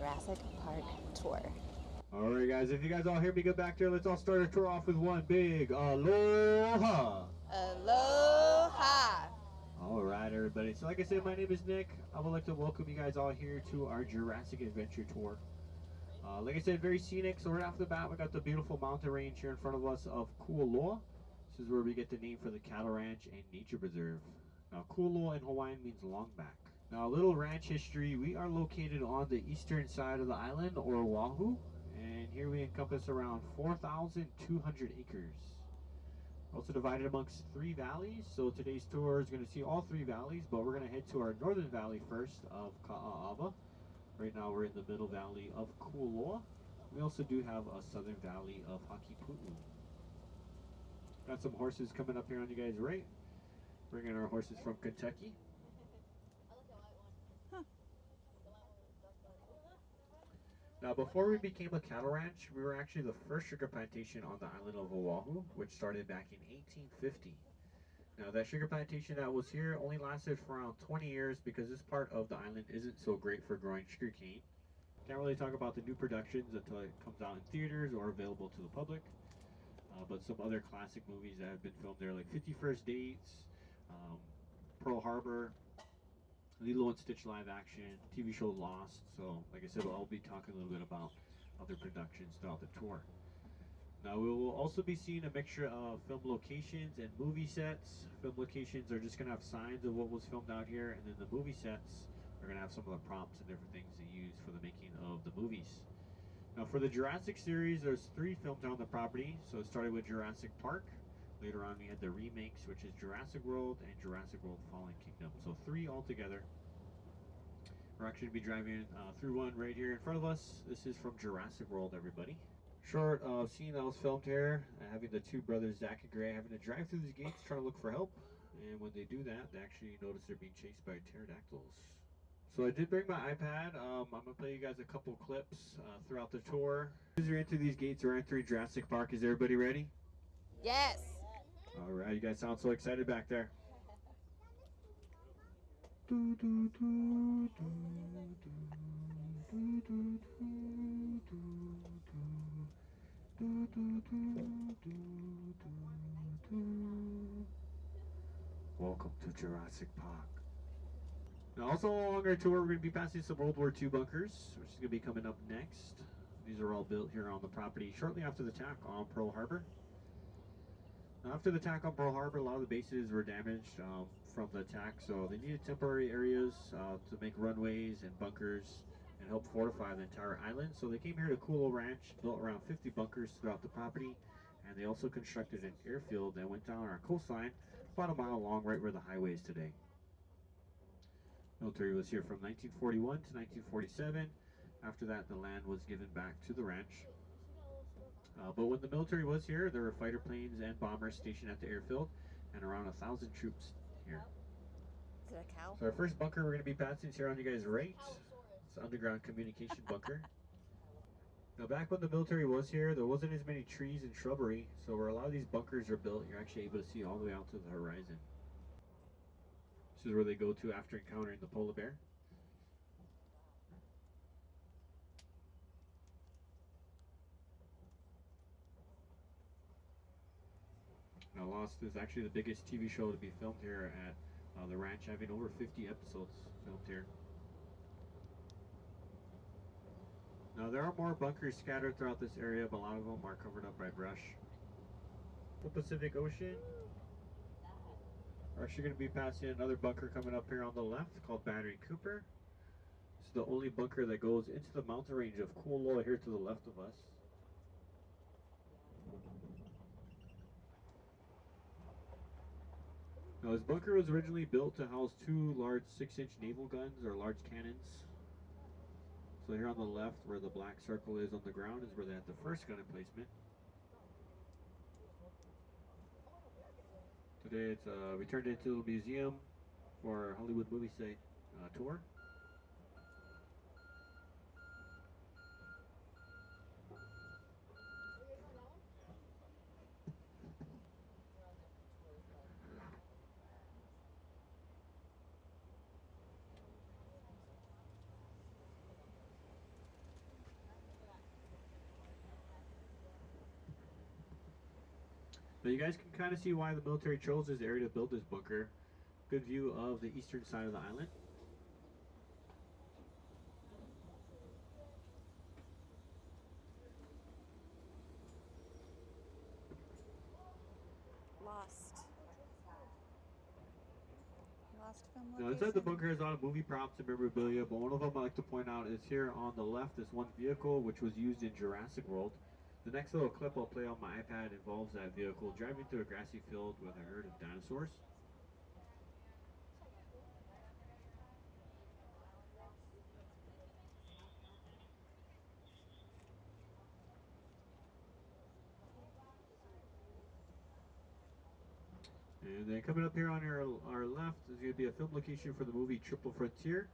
Jurassic Park Tour. Alright guys, if you guys all hear me good back there, let's all start our tour off with one big aloha! Aloha! Alright everybody, so like I said, my name is Nick. I would like to welcome you guys all here to our Jurassic Adventure Tour. Like I said, very scenic, so right off the bat we got the beautiful mountain range here in front of us of Kualoa. This is where we get the name for the Kualoa Ranch and Nature Preserve. Now Kualoa in Hawaiian means long back. Now a little ranch history, we are located on the eastern side of the island, or Oahu, and here we encompass around 4,200 acres. Also divided amongst 3 valleys, so today's tour is going to see all 3 valleys, but we're going to head to our northern valley first of Ka'a'ava. Right now we're in the middle valley of Kualoa. We also do have a southern valley of Hakipu'u. Got some horses coming up here on you guys right. Bringing our horses from Kentucky. Now before we became a cattle ranch, we were actually the first sugar plantation on the island of Oahu, which started back in 1850. Now that sugar plantation that was here only lasted for around 20 years because this part of the island isn't so great for growing sugarcane. Can't really talk about the new productions until it comes out in theaters or available to the public. But some other classic movies that have been filmed there, like 50 First Dates, Pearl Harbor, Lilo and Stitch live action, TV show Lost. So like I said, I'll be talking a little bit about other productions throughout the tour. Now we will also be seeing a mixture of film locations and movie sets. Film locations are just going to have signs of what was filmed out here, and then the movie sets are going to have some of the prompts and different things they use for the making of the movies. Now for the Jurassic series, there's 3 filmed on the property. So it started with Jurassic Park. Later on we had the remakes, which is Jurassic World and Jurassic World Fallen Kingdom. So 3 altogether. We're actually going to be driving through one right here in front of us. This is from Jurassic World, everybody. Short scene that was filmed here, having the 2 brothers, Zach and Gray, having to drive through these gates trying to look for help. And when they do that, they actually notice they're being chased by pterodactyls. So I did bring my iPad. I'm going to play you guys a couple clips throughout the tour. As you're entering these gates, we're entering Jurassic Park. Is everybody ready? Yes! Alright, you guys sound so excited back there. Welcome to Jurassic Park. Now also along our tour, we're going to be passing some World War II bunkers, which is going to be coming up next. These are all built here on the property shortly after the attack on Pearl Harbor. Now after the attack on Pearl Harbor, a lot of the bases were damaged from the attack, so they needed temporary areas to make runways and bunkers and help fortify the entire island. So they came here to Kualoa Ranch, built around 50 bunkers throughout the property, and they also constructed an airfield that went down our coastline about a mile long, right where the highway is today. Military was here from 1941 to 1947. After that, the land was given back to the ranch. But when the military was here, there were fighter planes and bombers stationed at the airfield, and around 1,000 troops here. Is it a cow? So our first bunker we're going to be passing is here on you guys' right. It's an underground communication bunker. Now back when the military was here, there wasn't as many trees and shrubbery, so where a lot of these bunkers are built, you're actually able to see all the way out to the horizon. This is where they go to after encountering the polar bear. Now Lost is actually the biggest TV show to be filmed here at the ranch, having over 50 episodes filmed here. Now there are more bunkers scattered throughout this area, but a lot of them are covered up by brush. The Pacific Ocean. We're actually going to be passing another bunker coming up here on the left called Battery Cooper. This is the only bunker that goes into the mountain range of Kualoa here to the left of us. Now this bunker was originally built to house 2 large 6-inch naval guns, or large cannons. So here on the left, where the black circle is on the ground, is where they had the first gun emplacement. Today it's we turned it into a museum for our Hollywood movie site tour. Now you guys can kind of see why the military chose this area to build this bunker. Good view of the eastern side of the island. Lost film Now location. inside the bunker has a lot of movie props and memorabilia, but one of them I like to point out is here on the left is one vehicle which was used in Jurassic World. The next little clip I'll play on my iPad involves that vehicle driving through a grassy field with a herd of dinosaurs. And then coming up here on our left is going to be a film location for the movie Triple Frontier.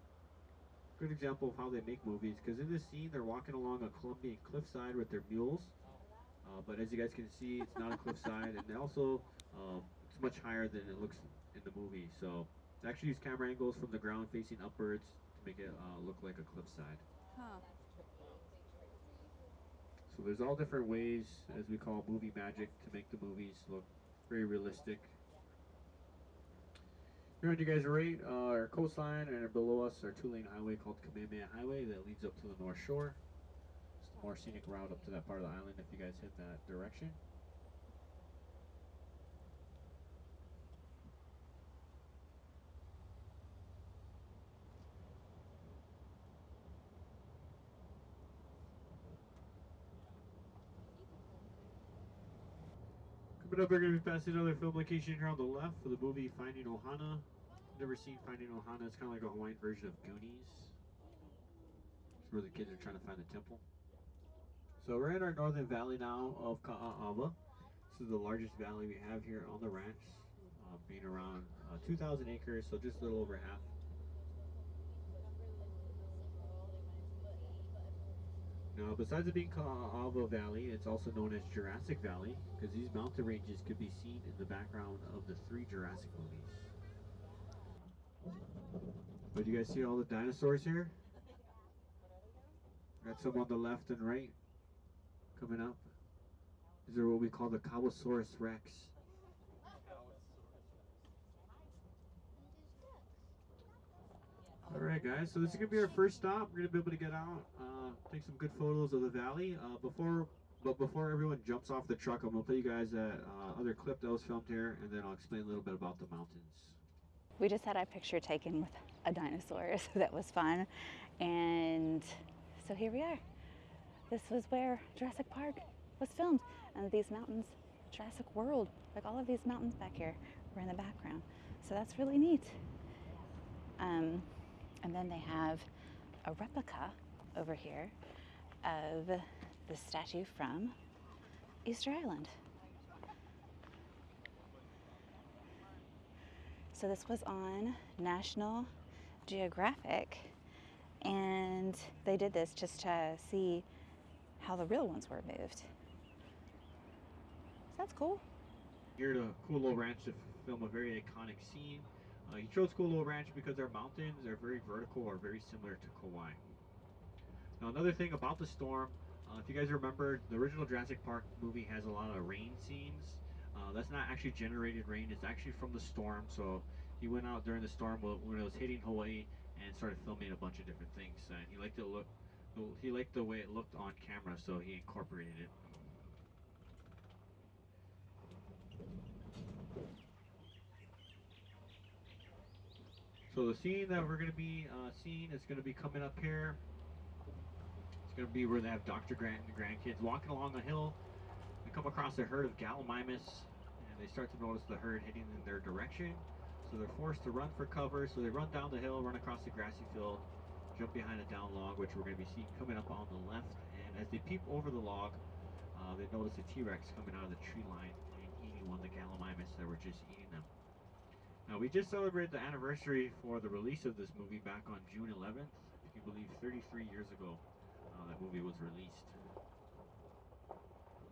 Good example of how they make movies, because in this scene they're walking along a Colombian cliffside with their mules. But as you guys can see, it's not a cliffside, and also it's much higher than it looks in the movie. So they actually use camera angles from the ground facing upwards to make it look like a cliffside. Huh. So there's all different ways, as we call movie magic, to make the movies look very realistic. Here on you guys' right, our coastline, and below us our two-lane highway called Kamehameha Highway that leads up to the North Shore. It's a more scenic route up to that part of the island if you guys head that direction. Coming up, we're going to be passing another film location here on the left for the movie Finding Ohana. Never seen Finding Ohana. It's kind of like a Hawaiian version of Goonies. It's where the kids are trying to find the temple. So we're in our northern valley now of Ka'a'awa. This is the largest valley we have here on the ranch, being around 2,000 acres, so just a little over half. Now, besides it being Ka'a'awa Valley, it's also known as Jurassic Valley, because these mountain ranges could be seen in the background of the 3 Jurassic movies. But you guys see all the dinosaurs here? Got some on the left and right coming up. These are what we call the Kawasaurus Rex. Alright guys, so this is going to be our first stop. We're going to be able to get out, take some good photos of the valley. Before everyone jumps off the truck, I'm going to play you guys that other clip that was filmed here, and then I'll explain a little bit about the mountains. We just had our picture taken with a dinosaur, so that was fun. And so here we are. This was where Jurassic Park was filmed. And these mountains, Jurassic World, like all of these mountains back here were in the background. So that's really neat. And then they have a replica over here of the statue from Easter Island. So this was on National Geographic, and they did this just to see how the real ones were moved. So that's cool. Here to Kualoa Ranch to film a very iconic scene. He chose Kualoa Ranch because their mountains are very vertical or very similar to Kauai. Now another thing about the storm, if you guys remember, the original Jurassic Park movie has a lot of rain scenes. That's not actually generated rain, it's actually from the storm. So he went out during the storm when it was hitting Hawaii and started filming a bunch of different things. And he liked the way it looked on camera, so he incorporated it. So the scene that we're going to be seeing is going to be coming up here. It's going to be where they have Dr. Grant and the grandkids walking along a hill. They come across a herd of gallimimus, and they start to notice the herd heading in their direction. So they're forced to run for cover. So they run down the hill, run across the grassy field, jump behind a down log, which we're going to be seeing coming up on the left. And as they peep over the log, they notice a T-Rex coming out of the tree line and eating one of the gallimimus that were just eating them. Now, we just celebrated the anniversary for the release of this movie back on June 11th. If you believe, 33 years ago, that movie was released.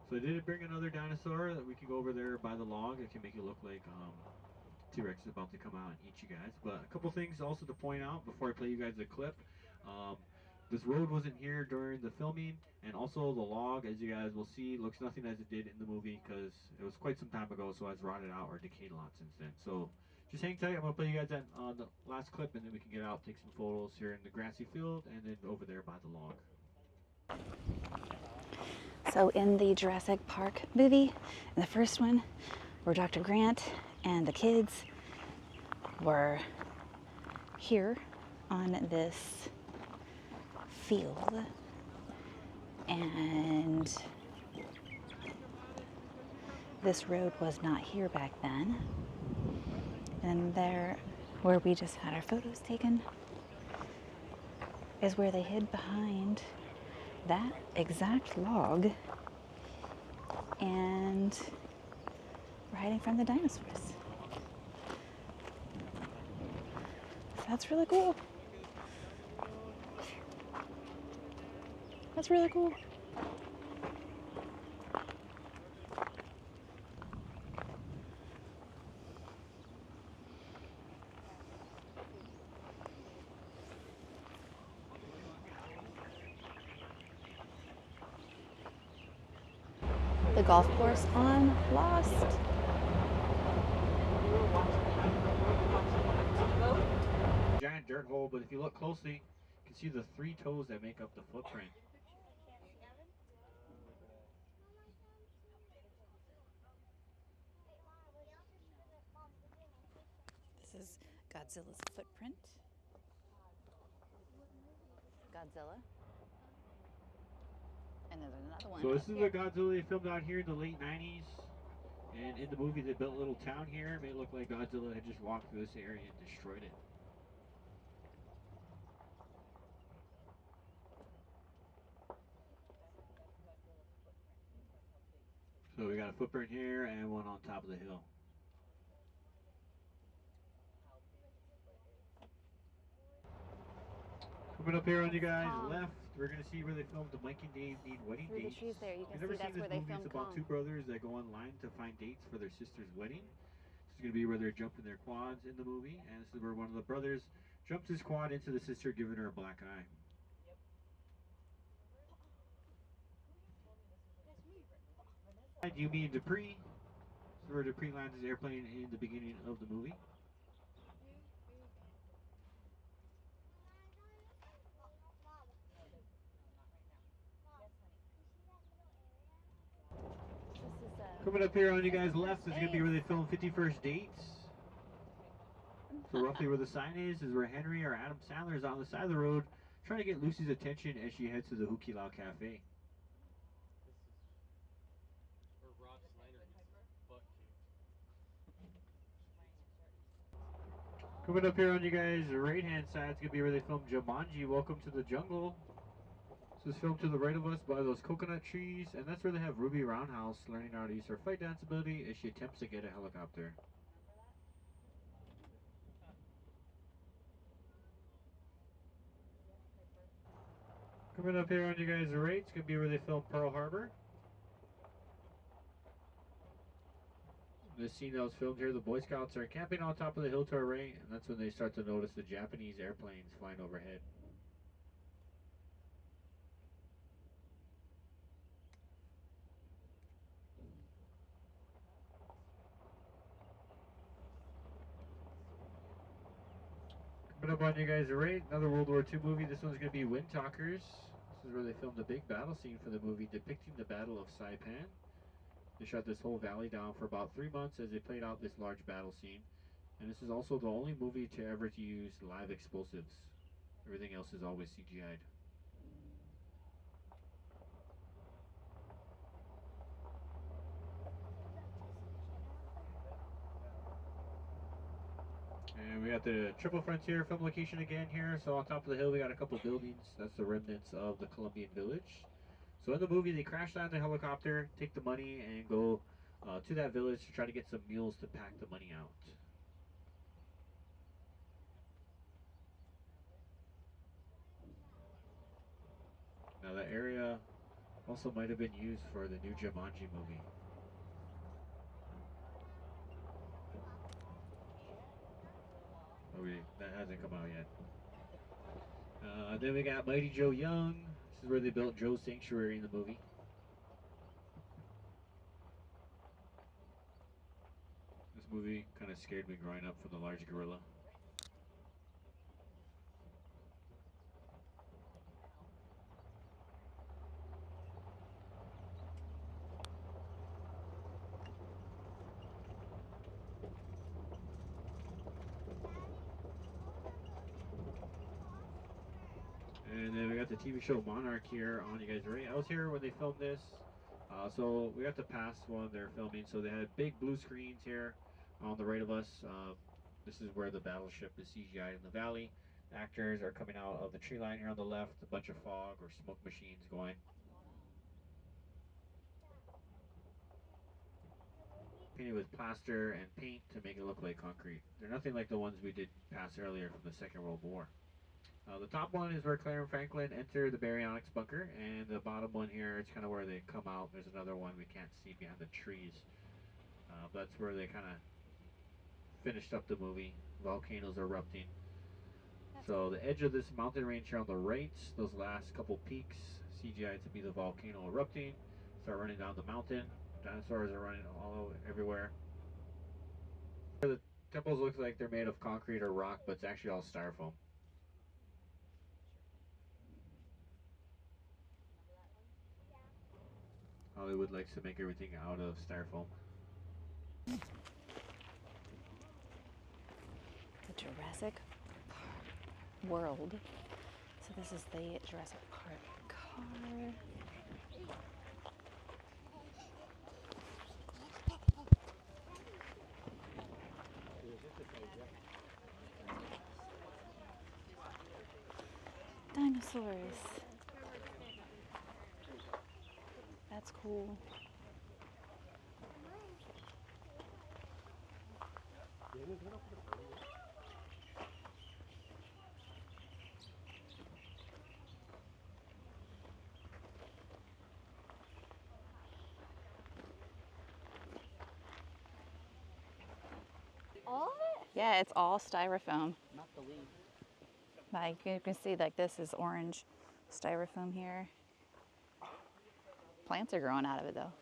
So they did bring another dinosaur that we can go over there by the log. It can make it look like T-Rex is about to come out and eat you guys. But a couple things also to point out before I play you guys the clip. This road wasn't here during the filming, and also the log, as you guys will see, looks nothing as it did in the movie because it was quite some time ago, so it's rotted out or decayed a lot since then. So just hang tight. I'm gonna play you guys that the last clip, and then we can get out, take some photos here in the grassy field, and then over there by the log. So in the Jurassic Park movie, in the first one, where Dr. Grant and the kids were here on this field, and this road was not here back then. And there, where we just had our photos taken, is where they hid behind that exact log, and we're hiding from the dinosaurs. So that's really cool. That's really cool. The golf course on Lost. Giant dirt hole, but if you look closely, you can see the 3 toes that make up the footprint. This is Godzilla's footprint. Godzilla. And there's another one. So this is the Godzilla they filmed out here in the late 90s. And in the movie, they built a little town here. It made it look like Godzilla had just walked through this area and destroyed it. So we got a footprint here and one on top of the hill. Coming up here on you guys left, we're going to see where they filmed the Mike and Dave Need Wedding Through the Dates. trees there, you can If you've never see seen that's this where they movie, it's filmed about Kong. 2 brothers that go online to find dates for their sister's wedding. This is going to be where they're jumping their quads in the movie, and this is where one of the brothers jumps his quad into the sister, giving her a black eye. Yumi and Dupree. This is where Dupree lands his airplane in the beginning of the movie. Coming up here on you guys left is going to be where they filmed 51st Dates. So roughly where the sign is where Henry or Adam Sandler is on the side of the road trying to get Lucy's attention as she heads to the Hukilau Cafe. Coming up here on you guys, the right hand side is going to be where they filmed Jumanji, Welcome to the Jungle. This is filmed to the right of us by those coconut trees, and that's where they have Ruby Roundhouse learning how to use her fight dance ability as she attempts to get a helicopter. Coming up here on you guys' right, it's going to be where they filmed Pearl Harbor. This scene that was filmed here, the Boy Scouts are camping on top of the hill to our right, and that's when they start to notice the Japanese airplanes flying overhead. Coming up on you guys' right, another World War II movie. This one's going to be Wind Talkers. This is where they filmed a big battle scene for the movie depicting the Battle of Saipan. They shot this whole valley down for about 3 months as they played out this large battle scene. And this is also the only movie to ever use live explosives. Everything else is always CGI'd. And we got the Triple Frontier film location again here. So on top of the hill, we got a couple buildings. That's the remnants of the Colombian village. So in the movie, they crash land the helicopter, take the money, and go to that village to try to get some mules to pack the money out. Now that area also might have been used for the new Jumanji movie. Oh, that hasn't come out yet. Then we got Mighty Joe Young. This is where they built Joe's Sanctuary in the movie. This movie kind of scared me growing up for the large gorilla. And then we got the TV show Monarch here on. You guys ready? I was here when they filmed this. So we got the past one they're filming. So they had big blue screens here on the right of us. This is where the battleship is CGI in the valley. Actors are coming out of the tree line here on the left. A bunch of fog or smoke machines going. Painted with plaster and paint to make it look like concrete. They're nothing like the ones we did pass earlier from the Second World War. The top one is where Claire and Franklin enter the baryonyx bunker, and the bottom one here, it's kind of where they come out. There's another one we can't see behind the trees. That's where they kind of finished up the movie. Volcanoes erupting. So the edge of this mountain range here on the right, those last couple peaks, CGI to be the volcano erupting. Start running down the mountain. Dinosaurs are running all over, everywhere. The temples look like they're made of concrete or rock, but it's actually all styrofoam. Hollywood likes to make everything out of styrofoam. The Jurassic World. So this is the Jurassic Park car. Dinosaurs. That's cool. All of it? Yeah, it's all styrofoam. Not the leaves. Like you can see, like this is orange styrofoam here. Plants are growing out of it though.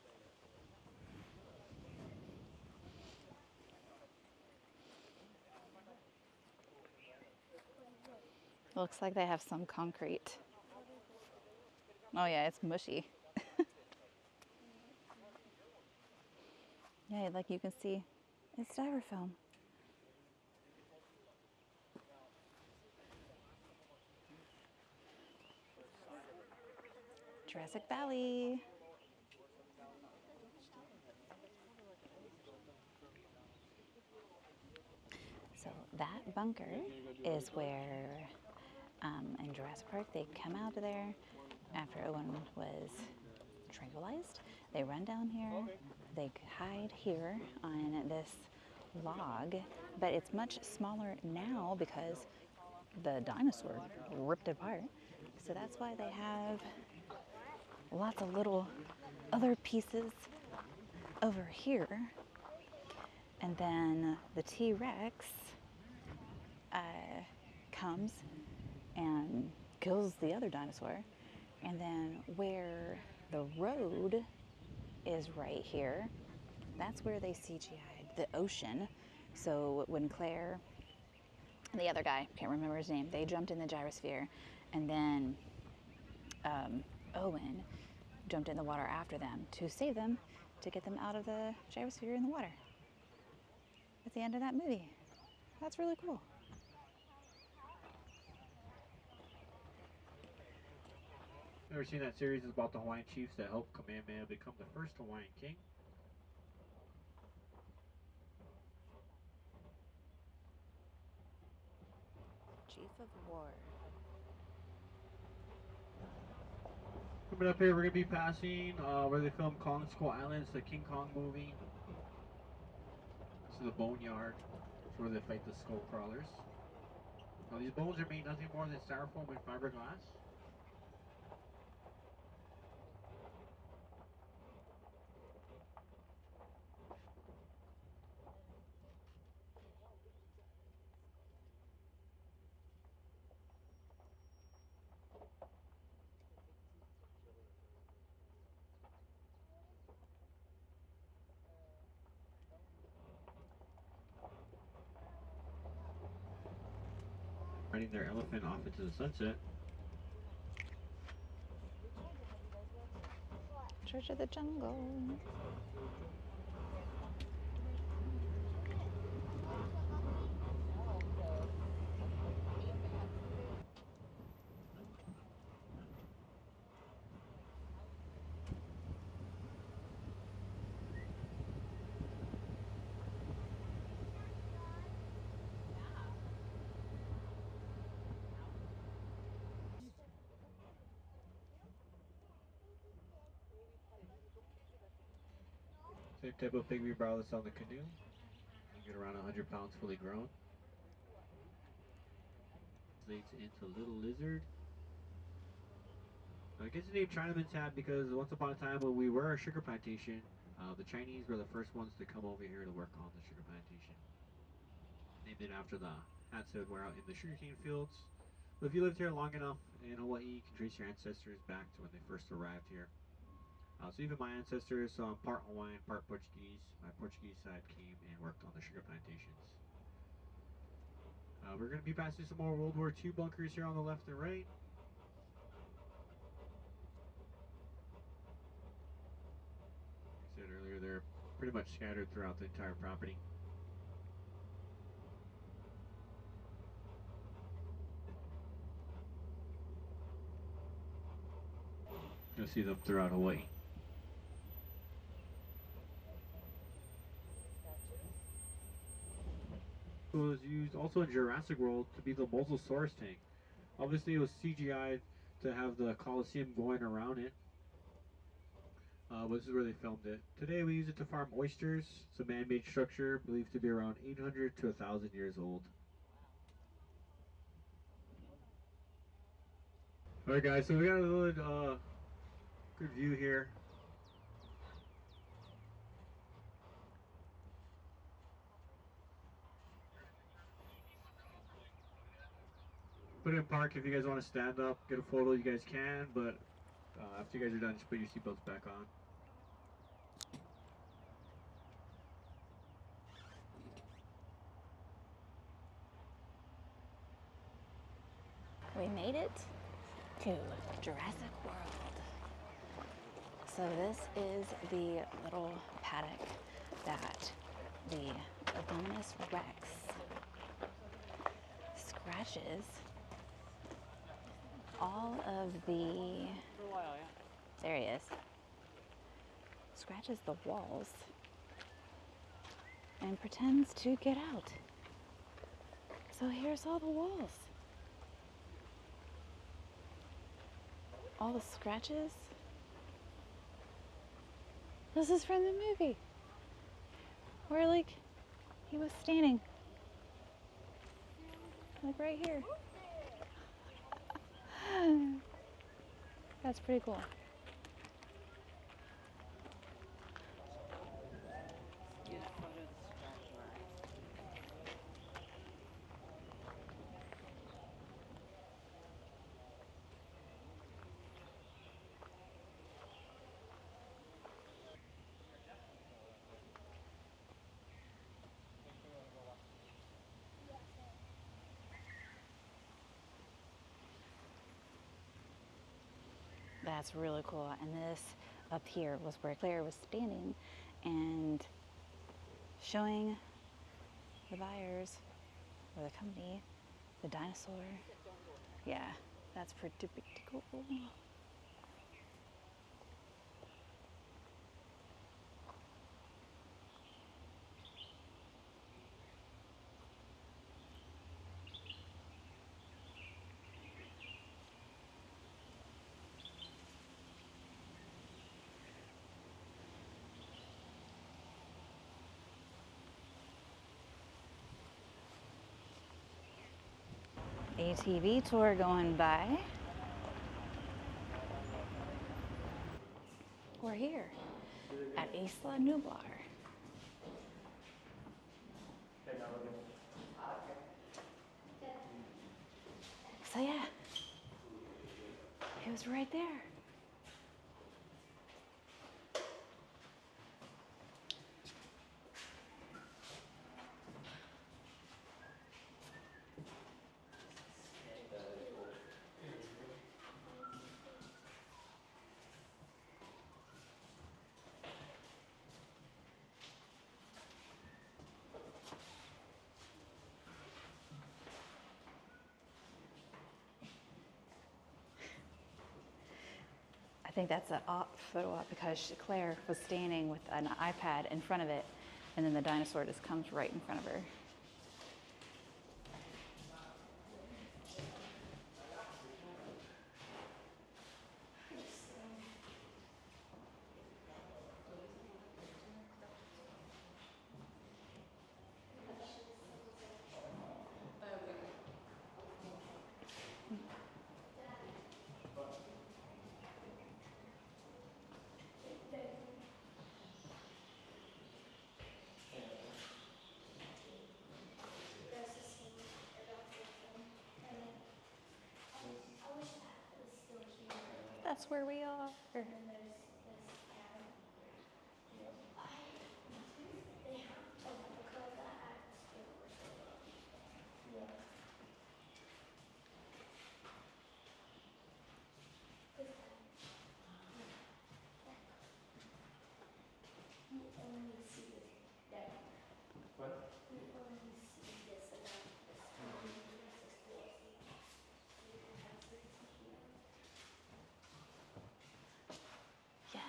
Looks like they have some concrete. Oh yeah, it's mushy. Yeah, like you can see, it's styrofoam. Jurassic Valley. So that bunker is where in Jurassic Park they come out of there after Owen was tranquilized. They run down here, they hide here on this log, but it's much smaller now because the dinosaur ripped it apart. So that's why they have lots of little other pieces over here. And then the T-Rex comes and kills the other dinosaur. And then where the road is right here, that's where they CGI'd the ocean. So when Claire and the other guy, can't remember his name, they jumped in the gyrosphere, and then Owen jumped in the water after them to save them, to get them out of the gyrosphere in the water. At the end of that movie. That's really cool. Ever seen that series? It's about the Hawaiian chiefs that helped Kamehameha become the first Hawaiian king. Chief of War. Coming up here, we're going to be passing where they filmed Kong Skull Island. It's the King Kong movie. This is the boneyard. It's where they fight the skull crawlers. Now these bones are made nothing more than styrofoam and fiberglass. riding their elephant off into the sunset. Treasure the jungle. Same type of pygmy browlers on the canoe. You get around 100 pounds fully grown. Translates into little lizard. It gets the name Chinaman's hat because once upon a time when we were a sugar plantation, the Chinese were the first ones to come over here to work on the sugar plantation. Named it after the hats that would wear out in the sugarcane fields. But if you lived here long enough in Hawaii, you can trace your ancestors back to when they first arrived here. So even my ancestors, so I'm part Hawaiian, part Portuguese. My Portuguese side came and worked on the sugar plantations. We're going to be passing some more World War II bunkers here on the left and right. Like I said earlier, they're pretty much scattered throughout the entire property. You'll see them throughout Hawaii. It was used also in Jurassic World to be the Mosasaurus tank. Obviously it was CGI to have the Coliseum going around it. But this is where they filmed it. Today we use it to farm oysters. It's a man-made structure believed to be around 800 to 1,000 years old. Alright guys, so we got a good view here. Put it in park if you guys want to stand up, get a photo, you guys can, but after you guys are done, just put your seatbelts back on. We made it to Jurassic World. So this is the little paddock that the Ogominus Rex scratches all of the, there he is, scratches the walls and pretends to get out. So here's all the walls. All the scratches. This is from the movie where like he was standing like right here. That's pretty cool. That's really cool. And this up here was where Claire was standing and showing the buyers or the company the dinosaur. Yeah, that's pretty cool. ATV tour going by. We're here at Isla Nublar. So yeah, it was right there. I think that's a photo op because Claire was standing with an iPad in front of it, and then the dinosaur just comes right in front of her. That's where we are. Yes.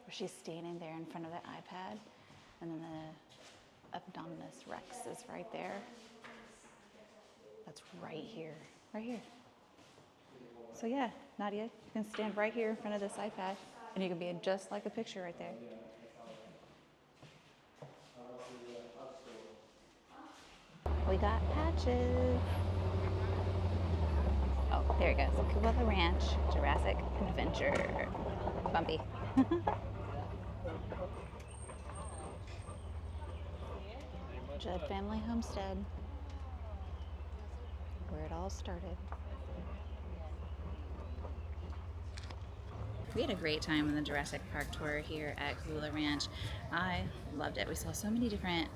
Where she's standing there in front of the iPad, and then the Abdominus Rex is right there. That's right here. Right here. So yeah, Nadia, you can stand right here in front of this iPad, and you can be in just like the picture right there. We got patches. Oh, there it goes. Kualoa Ranch, Jurassic Adventure. Bumpy. Judd Family Homestead, where it all started. We had a great time on the Jurassic Park tour here at Kualoa Ranch. I loved it. We saw so many different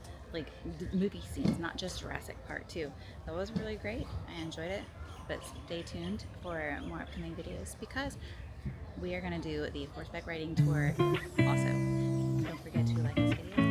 movie scenes, not just Jurassic Park too. That was really great. I enjoyed it, but stay tuned for more upcoming videos because we are going to do the horseback riding tour also. Don't forget to like this video.